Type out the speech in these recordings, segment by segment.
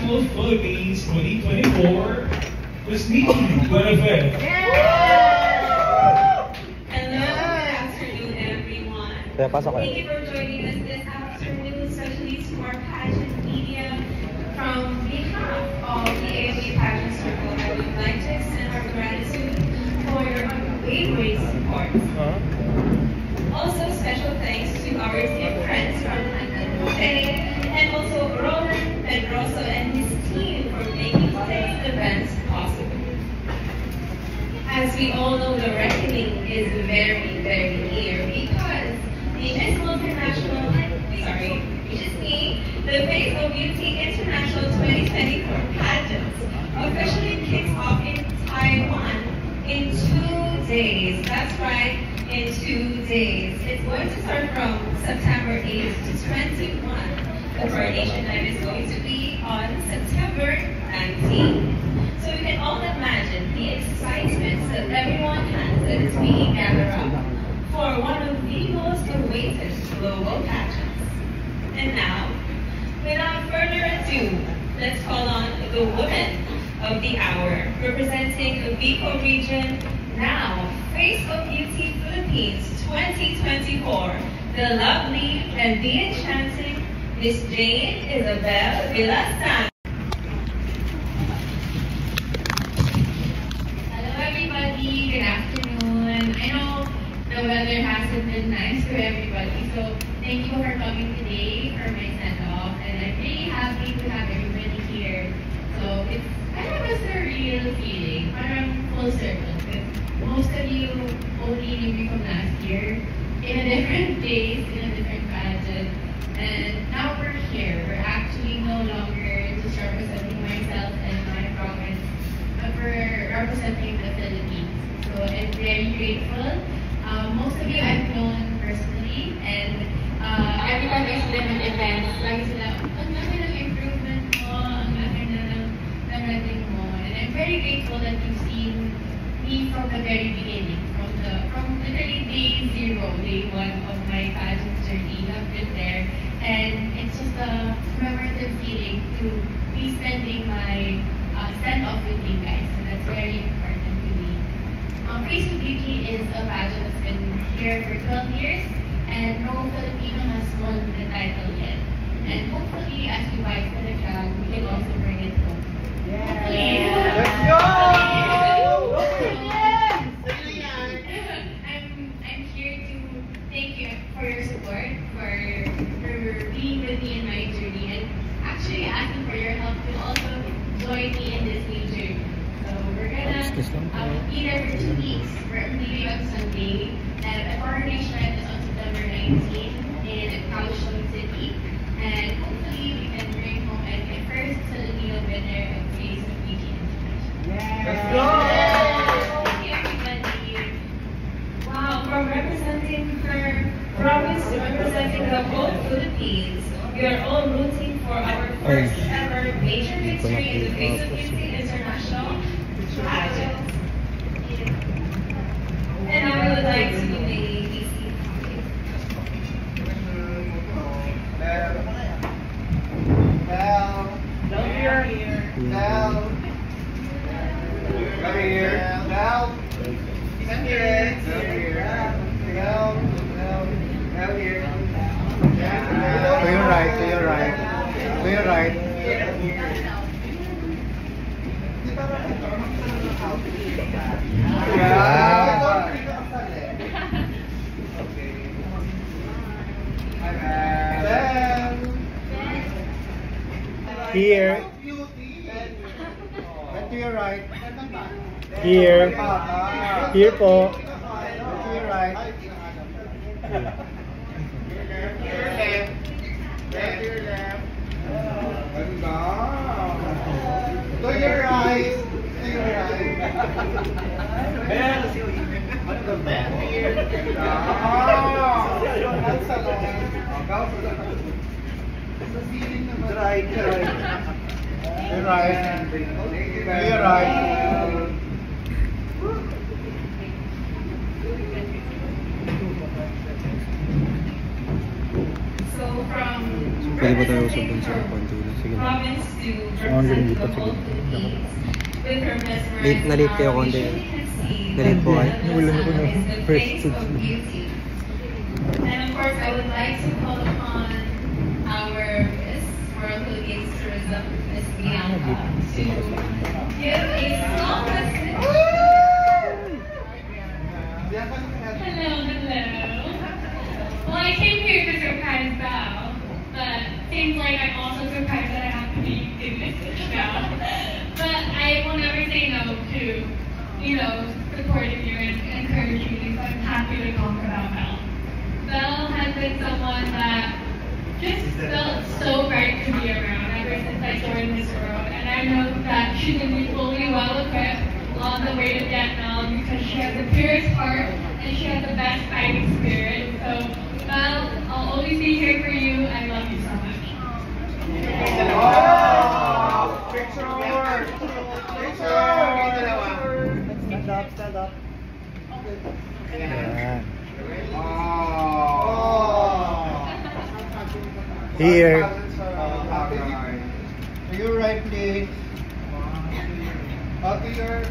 International Philippines 2024, Miss Nikki Guinevere. Hello, good afternoon, everyone. Thank you for joining us this afternoon, especially to our pageant media. From behalf of the AOA Pageant Circle, I would like to extend our gratitude for your unwavering support. Also, special thanks to our dear friends from London, UK, and also Roland Pedroso and his team for making today's event possible. As we all know, the reckoning is very, very near because the Miss Multinational, the Face of Beauty International 2024 pageant officially kicks off in Taiwan in 2 days. That's right, in 2 days. It's going to start from September 8th to 21. The coronation night is going to be on September 19th. So you can all imagine the excitement that everyone has that is being gathered up for one of the most awaited global pageants. And now, without further ado, let's call on the woman of the hour, representing the Bicol region, now Face of Beauty Philippines 2024, the lovely and the enchanting Miss Jane Isabel Villastan. Hello everybody, good afternoon. I know the weather hasn't been nice for everybody, so thank you for coming today for my send-off, and I'm really happy to have everybody here. So it's kind of a surreal feeling, parang full circle. Most of you only knew me from last year, in a different place, in a different pageant, and now we're here. We're actually no longer just representing myself and my province, but we're representing the Philippines. So I'm very grateful. Most of you I've known personally, and every time I see them at events, lagi sila, ang laki ng improvement mo, ang laki na ng narating mo. And I'm very grateful that you've seen me from the very beginning, from literally day zero, day one of my pageant journey. I've been there, and it's just a commemorative feeling to be spending my send-off with you guys, and that's very important to me. Face of Beauty is a pageant that's been here for 12 years, and no Filipino has won the title yet. And hopefully, as we fight for the crown, we can also bring it home. Yeah. Let's go! I'm here to thank you for your support, for being with me in my journey, and actually asking for your help to also join me in this new journey. So we're gonna be there for 2 weeks. We're leaving on Sunday, and the coronation night is on September 19th in Kaohsiung City. And hopefully we can bring home the first Filipino winner of Face of Beauty International. Let's go! Thank you, everybody. Wow, from representing her province to representing the whole Philippines, we are all rooting for our first ever major victory in the Face of Beauty International pageant. And now we would like to be seated. Down here. Down. Come here. Down. Come here. Down. Down here. To your right, to your right. To your right. Here. And to your right. Here. Here po. To your right. To your left. To your right. To your right. Right, right. You're right. You're right. So from Pwede ba tayo usap dun sa konti lang? Sige na. Province to represent the whole Philippines. With her mesmerizing Na late kayo konti. Na-late po kayo. Nawalan ako ng first beauty. And of course, I would like to call upon our Miss World Philippines Tourism, Miss Bianca, to give a small message. Hello, hello. Well, I came here to surprise Val, but seems like I'm also surprised that I have to be doing this now. But I will never say no to, supporting you and encouraging you, so I'm happy to talk about Val. Val has been someone that just felt so right to be around ever since I joined this world, and I know that she's going to be fully well equipped on the way to Vietnam because she has the purest heart and she has the best fighting spirit. So, Val, I'll always be here for you. I love you so much. Wow! Picture! Stand up. Ayan. Oh. Here. To your right, please. To your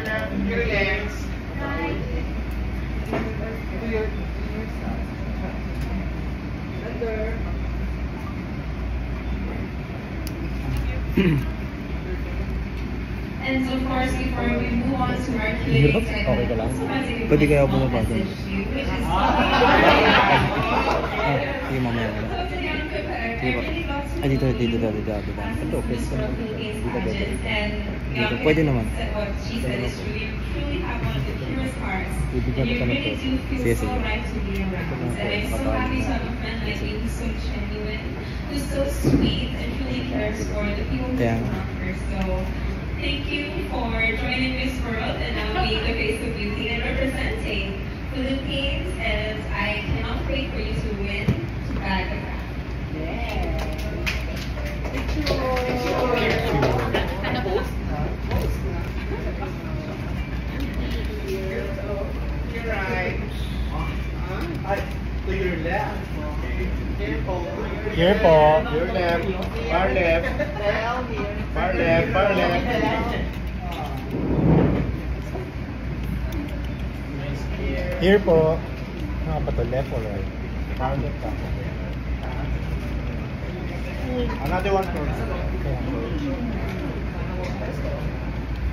left. Your legs. To your And so, of course, before we move on to our Q&A segment, Okay ka lang? I Pwede kaya want to bumaba dun? message you, which is Sige, mamaya ka lang. Sige po. Ay, dito. Ito, pwede ka naman. Dito, Dito, pwede naman. What she said is true. You truly have one of the purest hearts. Bibigyan And you kita ng really to. do feel Sige, so sige. right to be around. And I'm so Patayin happy to mo. have a friend like you who's so genuine, who's so sweet, and truly cares for the people who Yeah. surround her. So, thank you for joining Miss World and now being the face of beauty and representing Philippines. And I cannot wait for you to win to bag the crown. Your right. To your left. Careful. Here po. Your left. Far left. Far left. Here po. Ano pa to? Left or right? Far left. Another one first.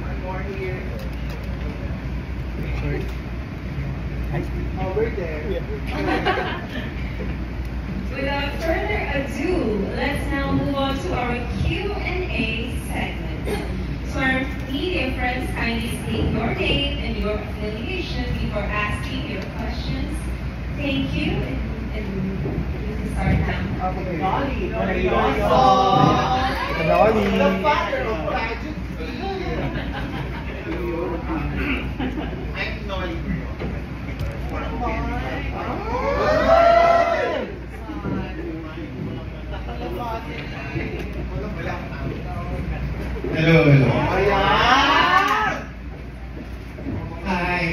One more here. Sorry. Over there. Without further ado, let's now move on to our Q&A segment. So our media friends, kindly state your name and your affiliation before asking your questions. Thank you. And we can start now. Nolly. Nolly. The father of pageant. I'm Nolly. Hello. Ayan! Hi,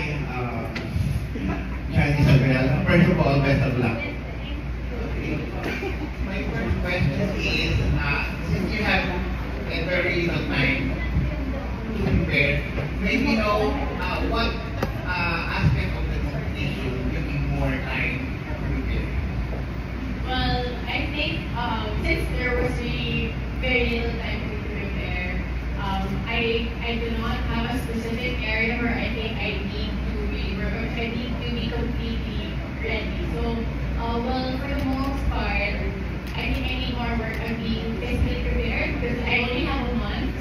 Chinese Isabel. First of all, best of luck. My first question is, since you have a very little time to prepare, maybe know what aspect of the presentation you need more time to prepare. Well, I think since there was really very little time for me to prepare, I do not have a specific area where I think I need to be completely ready. So, well, for the most part, I think I need more work on being physically prepared because I only have a month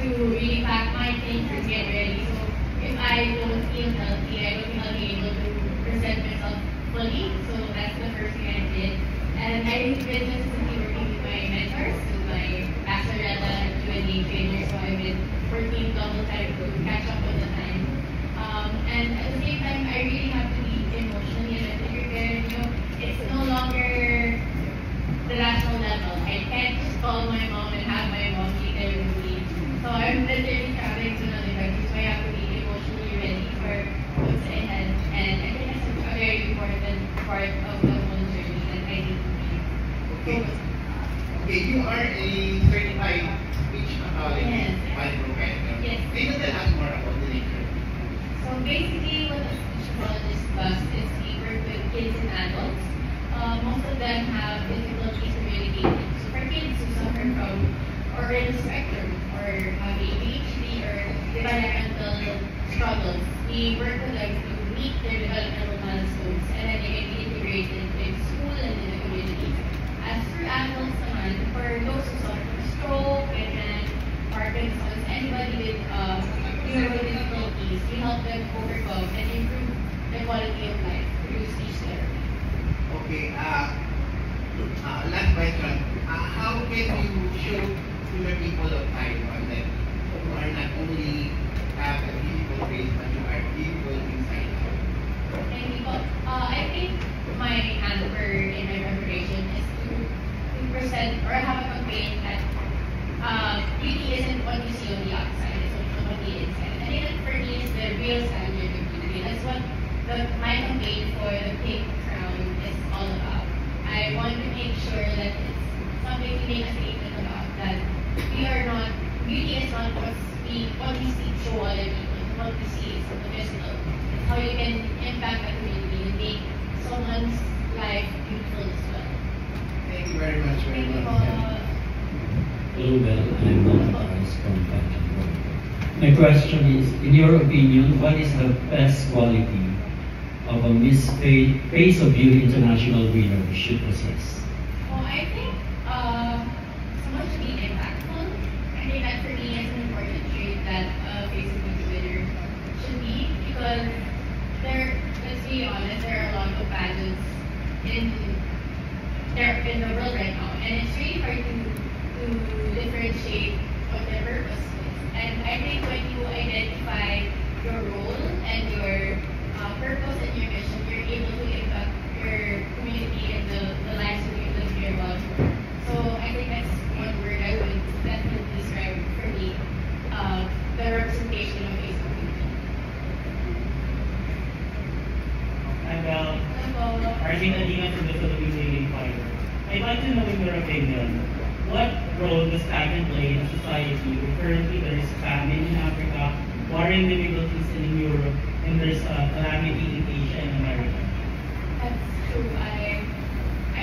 to really pack my things and get ready. So, if I don't feel healthy, I don't think I'll be able to present myself fully. So, that's the first thing I did. And I've been consistently working with my mentors, with my Pastorella and Q&A trainers, so I've been working double time to catch up with the time. And at the same time, I really have to be emotionally and mentally prepared. It's no longer the national level. I can't just call my mom and have my mom be there with me. So I'm literally traveling to another country, so I have to be emotionally ready for what's ahead. And I think that's a very important part of the whole journey that I need to be. Okay. Okay, you are a certified speech pathologist Yes. by professor. Yes. Can you tell us more about the nature? So basically, what a speech pathologist does is we work with kids and adults. Most of them have difficulties communicating. So for kids who suffer from oral spectrum or have ADHD or developmental struggles, we work with them to meet their developmental milestones and then they can be integrated in school and in the community. As for adults naman, for those who suffer from stroke and Parkinson's, anybody with neuro difficulties, we help them overcome and improve the quality of life through speech therapy. Okay, last question. How can you show to the people of Taiwan that you are not only have a physical face, but you are beautiful inside out? And people, I think my answer in my preparation is to present or have a campaign that beauty isn't what you see on the outside, it's also on the inside. I think that for me is the real standard of beauty. That's what my campaign for the Pink Crown is all about. I want to make sure that it's something to make a statement about, that we are not, beauty is not what we see show other people. What we see is the physical. It's how you can impact the community and make someone's life beautiful as well. Thank you very much. Thank you po. Hello, well, I'm Montaras from Pachamama. My question is, in your opinion, what is the best quality of a Miss Face of Beauty International winner should possess? Well, I think someone should be impactful. I think that for me is an important trait that a Facebook winner should be, because let's be honest, there are a lot of pageants in the world right now, and it's really hard to differentiate what their purpose is. And I think when you identify your role and your purpose and your mission, you're able to impact your community and the lives of people that you care about. So I think that's one word I would definitely describe for me, the representation of Facebook community. I'm Arjun Adina from the Philippine Leading Fighter. I'd like to know, in your opinion, what role does pageant play in society when currently there is famine in Africa, warring difficulties in Europe, and there's calamity in Asia and America? That's true. I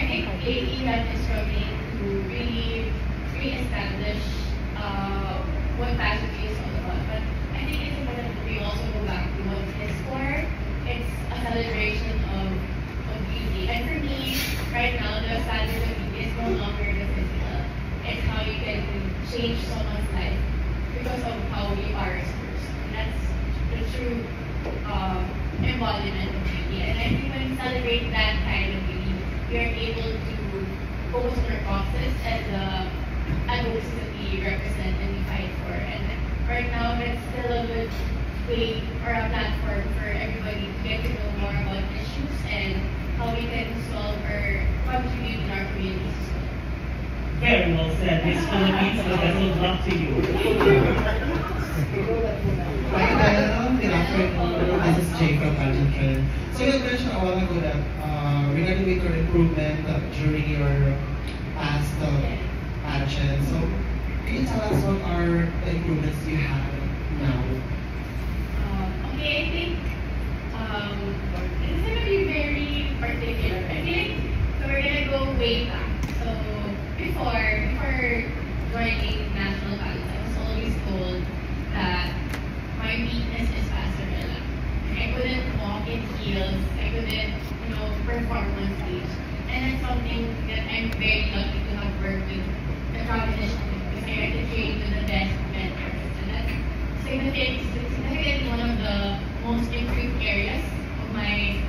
think AEF is struggling to really re-establish what pageantry is all about. But I think it's important that we also go back to what it is for. It's a celebration of beauty. And for me, right now, the standard of beauty is no longer the physical. It's how you can change someone's life because of how you are as a person. That's the true embodiment of beauty. And I think when we celebrate that kind of beauty, we are able to focus on our causes and the advocacy that we represent and we fight for. And right now, that's still a good way or a platform for everybody to get to know more about issues and how we can solve or contribute in our communities as well. Very well said. Miss Philippines, the vessel brought to you. Hi, good afternoon. This is Jay from Pageant Trend. So you mentioned a while ago that regarding with your improvement during your past pageant. So can you tell us what are the improvements you have now? Okay, I think this is going to be very particular. I think so we're going to go way back. So before joining national pageants, I was always told that my weakness is passerella. I couldn't walk in heels. I couldn't, perform on stage. And that's something that I'm very lucky to have worked with the Crown Initiative because I got to train with the best mentors. And that's significantly one of the most improved areas of my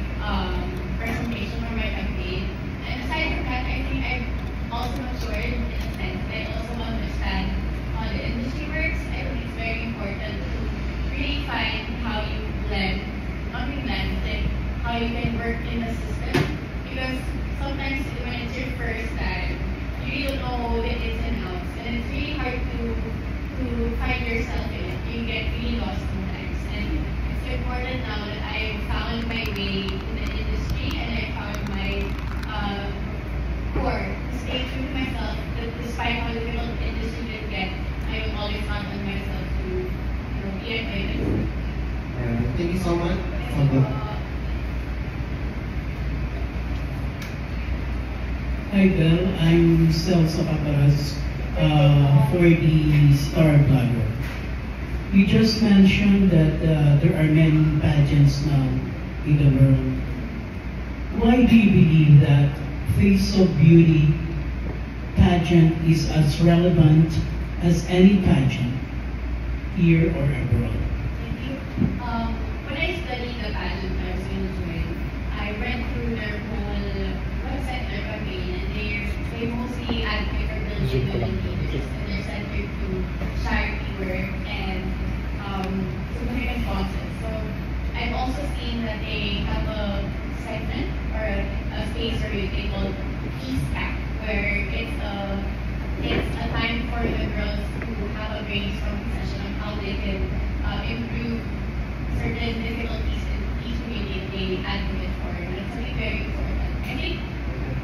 presentation or my campaign. And aside from that, I think I've also matured in a sense. I also understand how the industry works. I think it's very important to really find how you blend, not really blend, like how you can work in the system. Because sometimes when it's your first time, you really don't know the ins and outs. And it's really hard to find yourself in it. You get really lost Robel. I'm Celso Caparas for the Star Blogger. You just mentioned that there are many pageants now in the world. Why do you believe that Face of Beauty pageant is as relevant as any pageant, here or abroad? Thank you. When I studied the pageant I was going to join, I read through their whole website, their campaign, and they mostly advocate for building women leaders, and they're centered to charity work and significant causes. So I've also seen that they have a segment or a space where they call Peace Camp, where it's a time for the girls who have a very strong session on how they can improve certain difficulties in each community they advocate for. And that's something very important. I think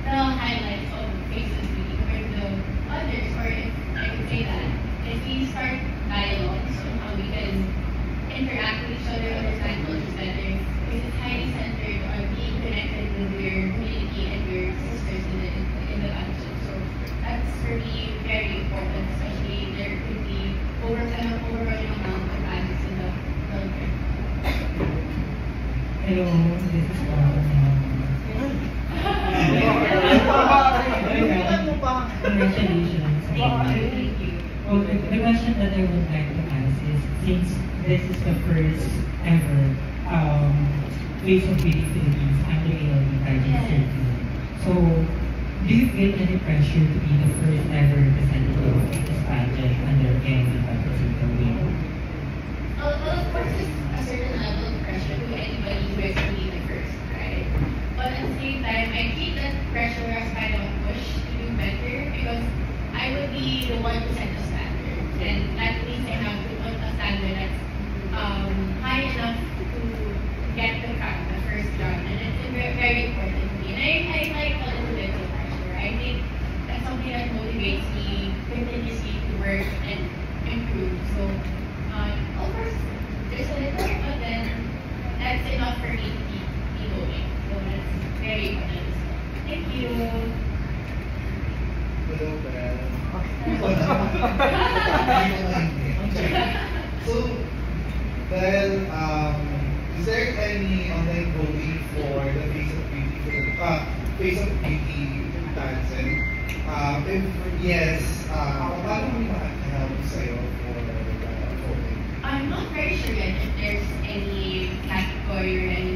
the highlights of Faces Beauty compared to others, or if I could say that, is we start dialogues on how we can interact with each other, understand cultures better, because it's highly centered on being connected with your community and your sisters in the country. So that's for me very important, especially there could be an overrunning amount of pageants in the world. Hello, this is Congratulations. Thank you. Well, the question that I would like to ask is, since this is the first ever Face of Beauty Philippines under ALB pageant circuit, so do you feel any pressure to be the first ever representative of this pageant under ALB pageant circuit? Well, of course, there's a certain level of pressure to anybody who is to be the first, right? But at the same time, I treat that pressure as kind of a push to do better, because I would be the one to set the standard, and that means I have to put a standard that's high enough to get the first job, and it's very important to me. And I like a little bit of pressure. I think that's something that motivates me continuously to work and improve. So, of course, there's a little, but then that's enough for me to keep going. So that's very important. Thank you. Hello, Bel. So, Bel, is there any online voting for the Face of Beauty pageant? If yes, paano mo makakahelp sa'yo for voting? I'm not very sure yet if there's any category or any